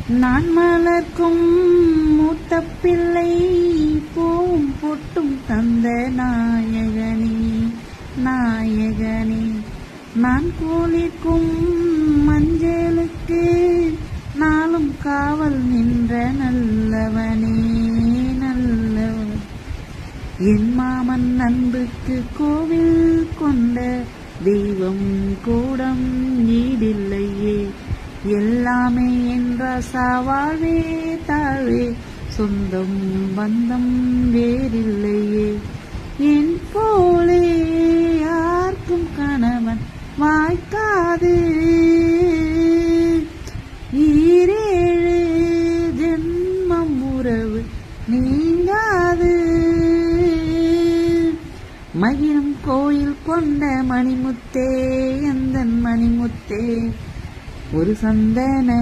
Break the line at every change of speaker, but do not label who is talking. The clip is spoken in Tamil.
நான் மலர்க்கும் மூத்த பிள்ளை பூவும் பொட்டும் தந்த நாயகனே நாயகனே. நான் குளிக்கும் மஞ்சளுக்கு நாளும் காவல் நின்ற நல்லவனே நல்லவன். என் மாமன் அன்புக்கு கோவில் கொண்ட தெய்வம் கூடம் ஈடில்லையே. எல்லாமே என்ற சாவாழ்வே தாழ்வே சொந்தம் பந்தம் வேறில்லையே. என் போலே யாருக்கும் கணவன் வாய்க்காது. ஈரேழு ஜென்மம் உறவு நீங்காது. மகிழும் கோயில் கொண்ட மணிமுத்தே எந்தன் மணிமுத்தே. ஒரு சந்தன